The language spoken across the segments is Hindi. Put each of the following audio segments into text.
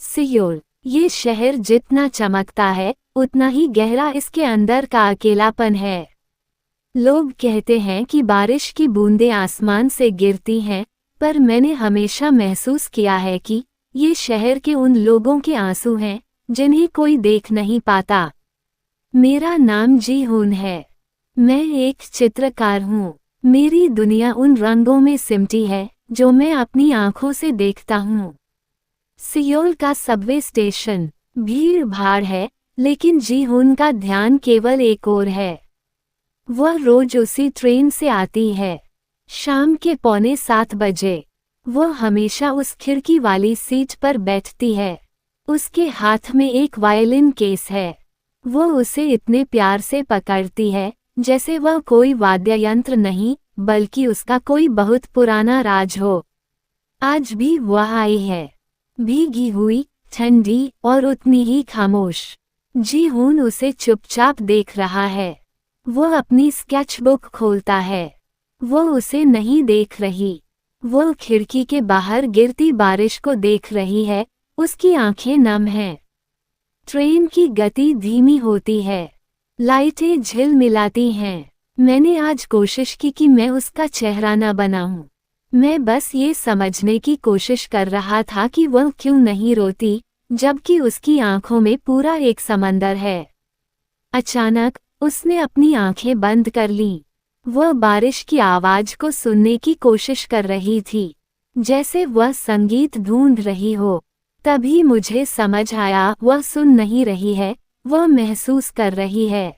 सियोल, ये शहर जितना चमकता है उतना ही गहरा इसके अंदर का अकेलापन है। लोग कहते हैं कि बारिश की बूंदें आसमान से गिरती हैं, पर मैंने हमेशा महसूस किया है कि ये शहर के उन लोगों के आंसू हैं जिन्हें कोई देख नहीं पाता। मेरा नाम जी हून है। मैं एक चित्रकार हूँ। मेरी दुनिया उन रंगों में सिमटी है जो मैं अपनी आंखों से देखता हूँ। सियोल का सबवे स्टेशन भीड़ भाड़ है, लेकिन जी हून का ध्यान केवल एक और है। वह रोज उसी ट्रेन से आती है, शाम के 6:45 बजे। वह हमेशा उस खिड़की वाली सीट पर बैठती है। उसके हाथ में एक वायलिन केस है। वह उसे इतने प्यार से पकड़ती है जैसे वह कोई वाद्य यंत्र नहीं बल्कि उसका कोई बहुत पुराना राज हो। आज भी वह आई है, भीगी हुई, ठंडी और उतनी ही खामोश। जी हून उसे चुपचाप देख रहा है। वह अपनी स्केचबुक खोलता है। वह उसे नहीं देख रही। वह खिड़की के बाहर गिरती बारिश को देख रही है। उसकी आंखें नम हैं। ट्रेन की गति धीमी होती है। लाइटें झिलमिलाती हैं। मैंने आज कोशिश की कि मैं उसका चेहरा न बनाऊं। मैं बस ये समझने की कोशिश कर रहा था कि वह क्यों नहीं रोती, जबकि उसकी आंखों में पूरा एक समंदर है। अचानक उसने अपनी आंखें बंद कर लीं। वह बारिश की आवाज को सुनने की कोशिश कर रही थी, जैसे वह संगीत ढूंढ रही हो। तभी मुझे समझ आया, वह सुन नहीं रही है, वह महसूस कर रही है।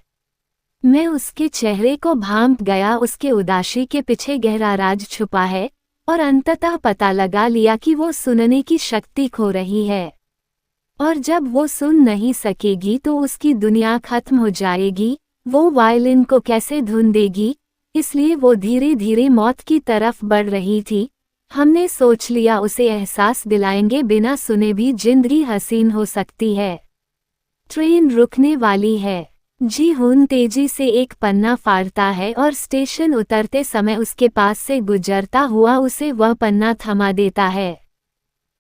मैं उसके चेहरे को भांप गया। उसके उदासी के पीछे गहरा राज छुपा है, और अंततः पता लगा लिया कि वो सुनने की शक्ति खो रही है। और जब वो सुन नहीं सकेगी तो उसकी दुनिया खत्म हो जाएगी। वो वायलिन को कैसे धुन देगी? इसलिए वो धीरे धीरे मौत की तरफ बढ़ रही थी। हमने सोच लिया उसे एहसास दिलाएंगे, बिना सुने भी जिंदगी हसीन हो सकती है। ट्रेन रुकने वाली है। जी हून तेजी से एक पन्ना फाड़ता है और स्टेशन उतरते समय उसके पास से गुजरता हुआ उसे वह पन्ना थमा देता है।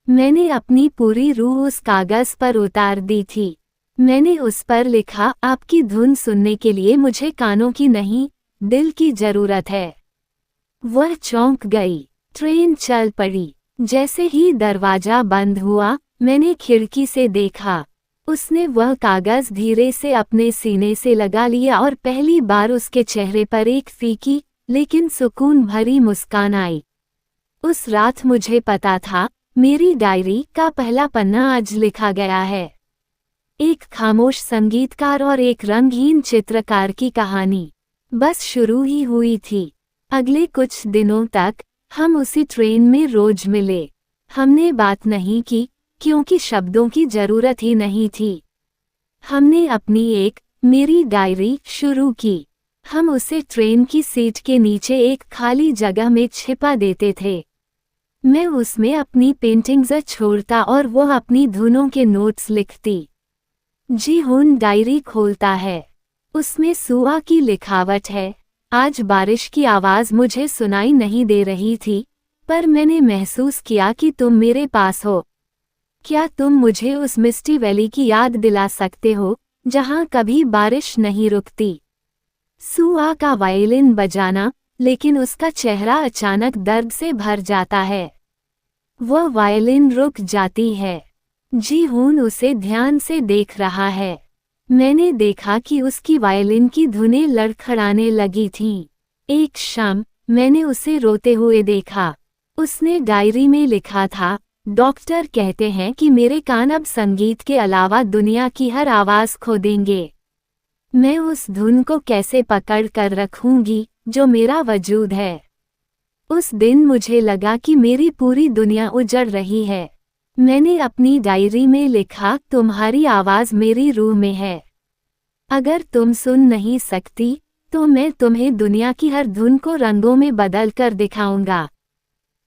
मैंने अपनी पूरी रूह उस कागज पर उतार दी थी। मैंने उस पर लिखा, आपकी धुन सुनने के लिए मुझे कानों की नहीं, दिल की जरूरत है। वह चौंक गई। ट्रेन चल पड़ी। जैसे ही दरवाजा बंद हुआ, मैंने खिड़की से देखा। उसने वह कागज धीरे से अपने सीने से लगा लिया और पहली बार उसके चेहरे पर एक फीकी लेकिन सुकून भरी मुस्कान आई। उस रात मुझे पता था, मेरी डायरी का पहला पन्ना आज लिखा गया है। एक खामोश संगीतकार और एक रंगहीन चित्रकार की कहानी बस शुरू ही हुई थी। अगले कुछ दिनों तक हम उसी ट्रेन में रोज मिले। हमने बात नहीं की, क्योंकि शब्दों की जरूरत ही नहीं थी। हमने अपनी एक मेरी डायरी शुरू की। हम उसे ट्रेन की सीट के नीचे एक खाली जगह में छिपा देते थे। मैं उसमें अपनी पेंटिंग्स छोड़ता और वह अपनी धुनों के नोट्स लिखती। जी हून डायरी खोलता है। उसमें सुआ की लिखावट है। आज बारिश की आवाज मुझे सुनाई नहीं दे रही थी, पर मैंने महसूस किया कि तुम मेरे पास हो। क्या तुम मुझे उस मिस्टी वैली की याद दिला सकते हो, जहां कभी बारिश नहीं रुकती? सुआ का वायलिन बजाना, लेकिन उसका चेहरा अचानक दर्द से भर जाता है। वह वायलिन रुक जाती है। जी हून उसे ध्यान से देख रहा है। मैंने देखा कि उसकी वायलिन की धुनें लड़खड़ाने लगी थीं। एक शाम मैंने उसे रोते हुए देखा। उसने डायरी में लिखा था, डॉक्टर कहते हैं कि मेरे कान अब संगीत के अलावा दुनिया की हर आवाज खो देंगे। मैं उस धुन को कैसे पकड़ कर रखूंगी जो मेरा वजूद है। उस दिन मुझे लगा कि मेरी पूरी दुनिया उजड़ रही है। मैंने अपनी डायरी में लिखा, तुम्हारी आवाज मेरी रूह में है। अगर तुम सुन नहीं सकती, तो मैं तुम्हें दुनिया की हर धुन को रंगों में बदल कर दिखाऊंगा।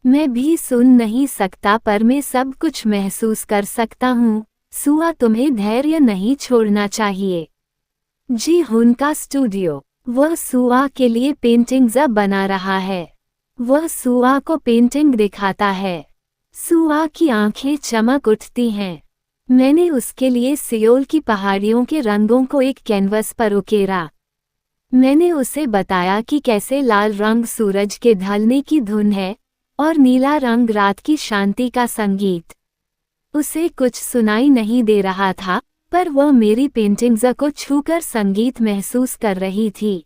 मैं भी सुन नहीं सकता, पर मैं सब कुछ महसूस कर सकता हूँ। सुआ, तुम्हें धैर्य नहीं छोड़ना चाहिए। जी हून का स्टूडियो। वह सुआ के लिए पेंटिंग्स बना रहा है। वह सुआ को पेंटिंग दिखाता है। सुआ की आंखें चमक उठती हैं। मैंने उसके लिए सियोल की पहाड़ियों के रंगों को एक कैनवस पर उकेरा। मैंने उसे बताया कि कैसे लाल रंग सूरज के ढलने की धुन है और नीला रंग रात की शांति का संगीत। उसे कुछ सुनाई नहीं दे रहा था, पर वह मेरी पेंटिंग्स को छूकर संगीत महसूस कर रही थी।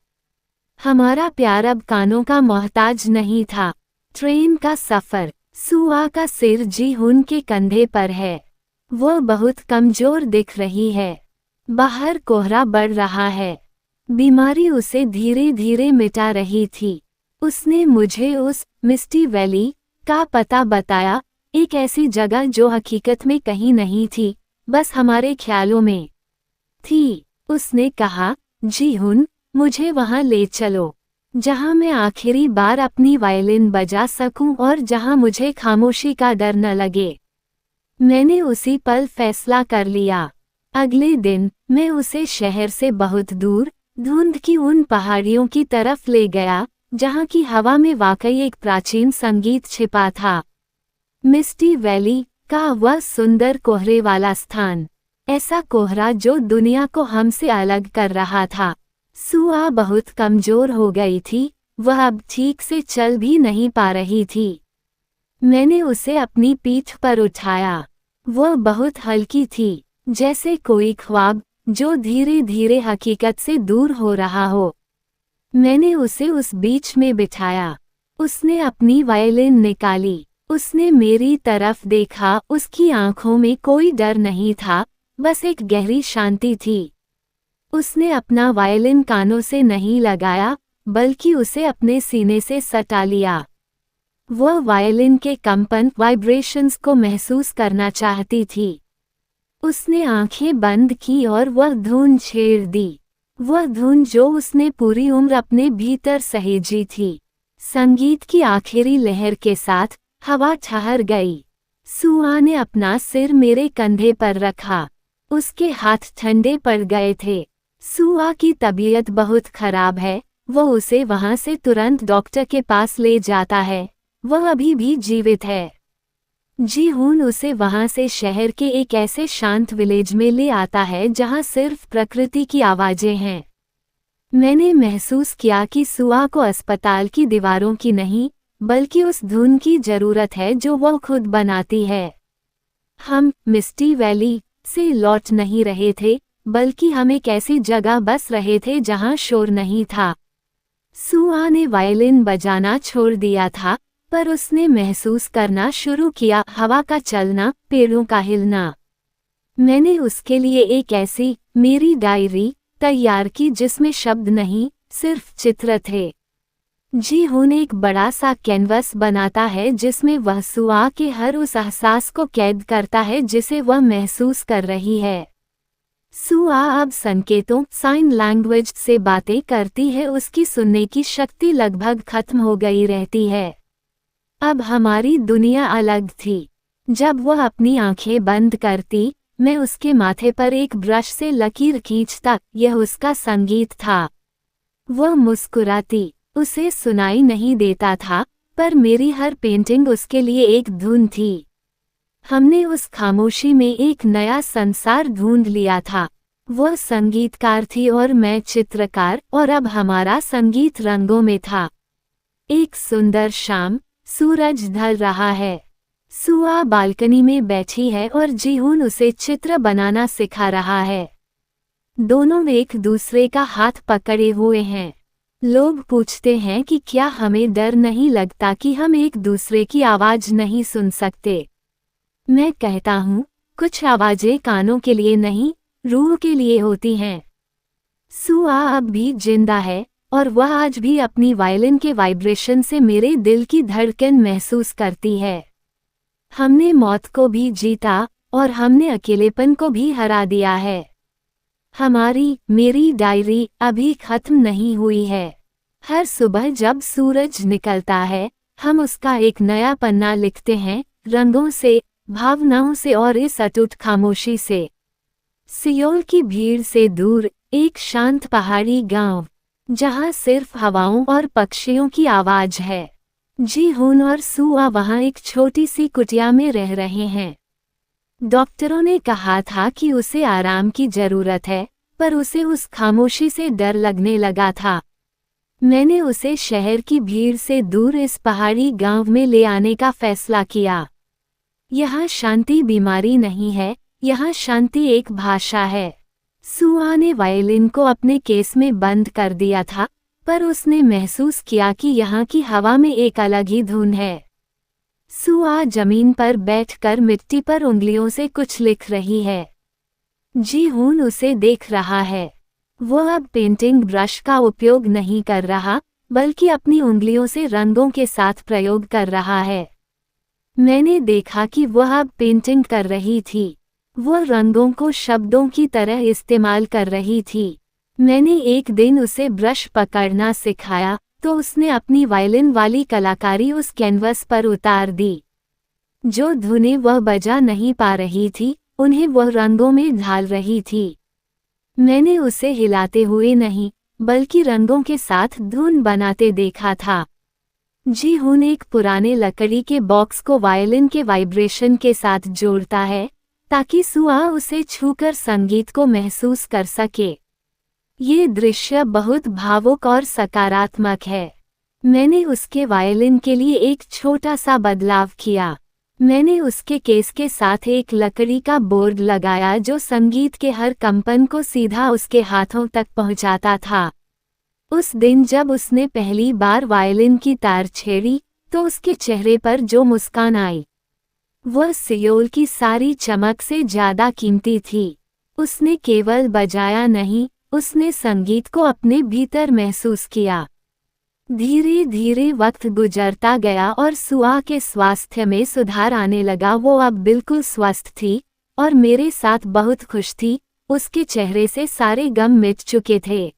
हमारा प्यार अब कानों का मोहताज नहीं था। ट्रेन का सफर। सुआ का सिर जी हुन के कंधे पर है। वह बहुत कमजोर दिख रही है। बाहर कोहरा बढ़ रहा है। बीमारी उसे धीरे धीरे मिटा रही थी। उसने मुझे उस मिस्टी वैली का पता बताया, एक ऐसी जगह जो हकीकत में कहीं नहीं थी, बस हमारे ख्यालों में थी। उसने कहा, जी हुन, मुझे वहां ले चलो, जहां मैं आखिरी बार अपनी वायलिन बजा सकूं और जहां मुझे खामोशी का डर न लगे। मैंने उसी पल फैसला कर लिया। अगले दिन मैं उसे शहर से बहुत दूर धुंध की उन पहाड़ियों की तरफ ले गया, जहां की हवा में वाकई एक प्राचीन संगीत छिपा था। मिस्टी वैली का वह सुंदर कोहरे वाला स्थान, ऐसा कोहरा जो दुनिया को हमसे अलग कर रहा था। सुआ बहुत कमजोर हो गई थी, वह अब ठीक से चल भी नहीं पा रही थी। मैंने उसे अपनी पीठ पर उठाया। वह बहुत हल्की थी, जैसे कोई ख्वाब जो धीरे धीरे हकीकत से दूर हो रहा हो। मैंने उसे उस बीच में बिठाया। उसने अपनी वायलिन निकाली। उसने मेरी तरफ देखा। उसकी आंखों में कोई डर नहीं था, बस एक गहरी शांति थी। उसने अपना वायलिन कानों से नहीं लगाया, बल्कि उसे अपने सीने से सटा लिया। वह वायलिन के कंपन वाइब्रेशंस को महसूस करना चाहती थी। उसने आंखें बंद की और वह धुन छेड़ दी। वह धुन जो उसने पूरी उम्र अपने भीतर सहेजी थी। संगीत की आखिरी लहर के साथ हवा ठहर गई। सुआ ने अपना सिर मेरे कंधे पर रखा। उसके हाथ ठंडे पड़ गए थे। सुआ की तबीयत बहुत खराब है। वह उसे वहां से तुरंत डॉक्टर के पास ले जाता है। वह अभी भी जीवित है। जी हुन उसे वहां से शहर के एक ऐसे शांत विलेज में ले आता है जहां सिर्फ प्रकृति की आवाजें हैं। मैंने महसूस किया कि सुआ को अस्पताल की दीवारों की नहीं, बल्कि उस धुन की जरूरत है जो वह खुद बनाती है। हम मिस्टी वैली से लौट नहीं रहे थे, बल्कि हम एक ऐसी जगह बस रहे थे जहां शोर नहीं था। सुआ ने वायलिन बजाना छोड़ दिया था, पर उसने महसूस करना शुरू किया, हवा का चलना, पेड़ों का हिलना। मैंने उसके लिए एक ऐसी मेरी डायरी तैयार की जिसमें शब्द नहीं, सिर्फ चित्र थे। जी हुन एक बड़ा सा कैनवस बनाता है जिसमें वह सुआ के हर उस एहसास को कैद करता है जिसे वह महसूस कर रही है। सुआ अब संकेतों साइन लैंग्वेज से बातें करती है। उसकी सुनने की शक्ति लगभग खत्म हो गई रहती है। अब हमारी दुनिया अलग थी। जब वह अपनी आंखें बंद करती, मैं उसके माथे पर एक ब्रश से लकीर खींचता। यह उसका संगीत था। वह मुस्कुराती। उसे सुनाई नहीं देता था, पर मेरी हर पेंटिंग उसके लिए एक धुन थी। हमने उस खामोशी में एक नया संसार ढूंढ लिया था। वह संगीतकार थी और मैं चित्रकार, और अब हमारा संगीत रंगों में था। एक सुंदर शाम, सूरज ढल रहा है। सुआ बालकनी में बैठी है और जी हुन उसे चित्र बनाना सिखा रहा है। दोनों एक दूसरे का हाथ पकड़े हुए हैं। लोग पूछते हैं कि क्या हमें डर नहीं लगता कि हम एक दूसरे की आवाज नहीं सुन सकते। मैं कहता हूँ, कुछ आवाजें कानों के लिए नहीं, रूह के लिए होती हैं। सुआ अब भी जिंदा है, और वह आज भी अपनी वायलिन के वाइब्रेशन से मेरे दिल की धड़कन महसूस करती है। हमने मौत को भी जीता, और हमने अकेलेपन को भी हरा दिया है। मेरी डायरी अभी खत्म नहीं हुई है। हर सुबह जब सूरज निकलता है, हम उसका एक नया पन्ना लिखते हैं, रंगों से, भावनाओं से और इस अटूट खामोशी से। सियोल की भीड़ से दूर, एक शांत पहाड़ी गांव, जहां सिर्फ हवाओं और पक्षियों की आवाज है। जी हुन और सुआ वहां एक छोटी सी कुटिया में रह रहे हैं। डॉक्टरों ने कहा था कि उसे आराम की जरूरत है, पर उसे उस खामोशी से डर लगने लगा था। मैंने उसे शहर की भीड़ से दूर इस पहाड़ी गांव में ले आने का फैसला किया। यहाँ शांति बीमारी नहीं है, यहाँ शांति एक भाषा है। सुआ ने वायलिन को अपने केस में बंद कर दिया था, पर उसने महसूस किया कि यहाँ की हवा में एक अलग ही धुन है। सुआ जमीन पर बैठकर मिट्टी पर उंगलियों से कुछ लिख रही है। जी-हून उसे देख रहा है। वो अब पेंटिंग ब्रश का उपयोग नहीं कर रहा, बल्कि अपनी उंगलियों से रंगों के साथ प्रयोग कर रहा है। मैंने देखा कि वह अब पेंटिंग कर रही थी। वो रंगों को शब्दों की तरह इस्तेमाल कर रही थी। मैंने एक दिन उसे ब्रश पकड़ना सिखाया, तो उसने अपनी वायलिन वाली कलाकारी उस कैनवस पर उतार दी। जो धुनें वह बजा नहीं पा रही थी, उन्हें वह रंगों में ढाल रही थी। मैंने उसे हिलाते हुए नहीं, बल्कि रंगों के साथ धुन बनाते देखा था। जी-हून एक पुराने लकड़ी के बॉक्स को वायलिन के वाइब्रेशन के साथ जोड़ता है, ताकि सुआ उसे छूकर संगीत को महसूस कर सके। ये दृश्य बहुत भावुक और सकारात्मक है। मैंने उसके वायलिन के लिए एक छोटा सा बदलाव किया। मैंने उसके केस के साथ एक लकड़ी का बोर्ड लगाया जो संगीत के हर कंपन को सीधा उसके हाथों तक पहुंचाता था। उस दिन जब उसने पहली बार वायलिन की तार छेड़ी, तो उसके चेहरे पर जो मुस्कान आई, वह सियोल की सारी चमक से ज्यादा कीमती थी। उसने केवल बजाया नहीं, उसने संगीत को अपने भीतर महसूस किया। धीरे धीरे वक्त गुजरता गया और सुआ के स्वास्थ्य में सुधार आने लगा। वो अब बिल्कुल स्वस्थ थी और मेरे साथ बहुत खुश थी। उसके चेहरे से सारे गम मिट चुके थे।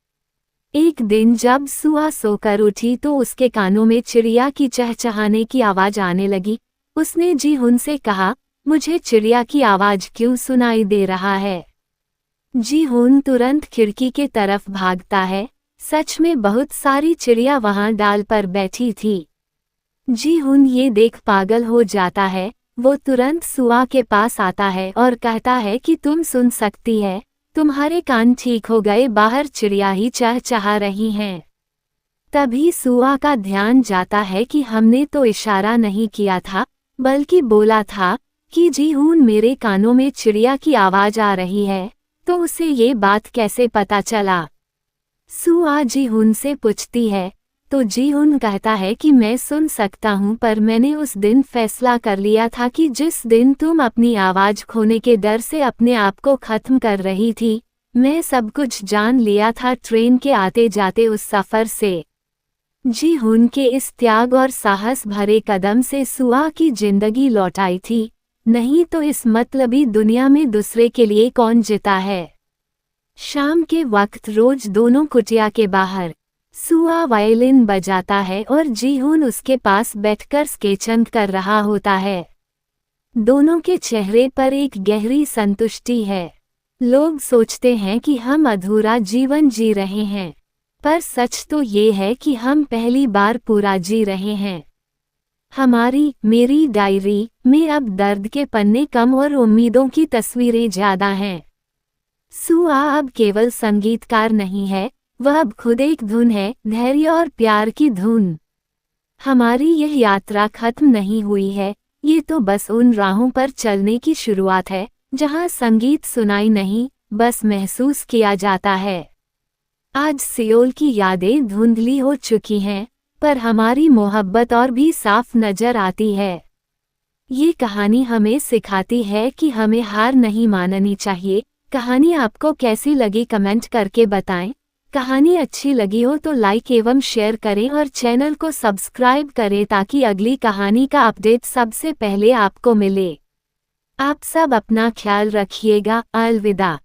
एक दिन जब सुआ सोकर उठी तो उसके कानों में चिड़िया की चहचहाने की आवाज आने लगी। उसने जी-हून से कहा, मुझे चिड़िया की आवाज क्यों सुनाई दे रहा है? जी-हून तुरंत खिड़की के तरफ भागता है। सच में बहुत सारी चिड़िया वहां डाल पर बैठी थी। जी-हून ये देख पागल हो जाता है। वो तुरंत सुआ के पास आता है और कहता है कि तुम सुन सकती है, तुम्हारे कान ठीक हो गए, बाहर चिड़िया ही चहचहा रही हैं। तभी सुआ का ध्यान जाता है कि हमने तो इशारा नहीं किया था, बल्कि बोला था कि जी-हून मेरे कानों में चिड़िया की आवाज आ रही है, तो उसे ये बात कैसे पता चला? सुआ जी-हून से पूछती है, तो जी-हून कहता है कि मैं सुन सकता हूँ, पर मैंने उस दिन फैसला कर लिया था कि जिस दिन तुम अपनी आवाज खोने के डर से अपने आप को खत्म कर रही थी, मैं सब कुछ जान लिया था ट्रेन के आते जाते उस सफर से। जी-हून के इस त्याग और साहस भरे कदम से सुआ की जिंदगी लौट आई थी, नहीं तो इस मतलबी दुनिया में दूसरे के लिए कौन जीता है। शाम के वक्त रोज दोनों कुटिया के बाहर सुआ वायलिन बजाता है और जी-हून उसके पास बैठकर स्केचिंग कर रहा होता है। दोनों के चेहरे पर एक गहरी संतुष्टि है। लोग सोचते हैं कि हम अधूरा जीवन जी रहे हैं, पर सच तो ये है कि हम पहली बार पूरा जी रहे हैं। मेरी डायरी में अब दर्द के पन्ने कम और उम्मीदों की तस्वीरें ज्यादा हैं। सुआ अब केवल संगीतकार नहीं है, वह अब खुद एक धुन है, धैर्य और प्यार की धुन। हमारी यह यात्रा खत्म नहीं हुई है, ये तो बस उन राहों पर चलने की शुरुआत है, जहां संगीत सुनाई नहीं, बस महसूस किया जाता है। आज सियोल की यादें धुंधली हो चुकी हैं, पर हमारी मोहब्बत और भी साफ नजर आती है। ये कहानी हमें सिखाती है कि हमें हार नहीं माननी चाहिए। कहानी आपको कैसी लगी कमेंट करके बताएं। कहानी अच्छी लगी हो तो लाइक एवं शेयर करें और चैनल को सब्सक्राइब करें ताकि अगली कहानी का अपडेट सबसे पहले आपको मिले। आप सब अपना ख्याल रखिएगा। अलविदा।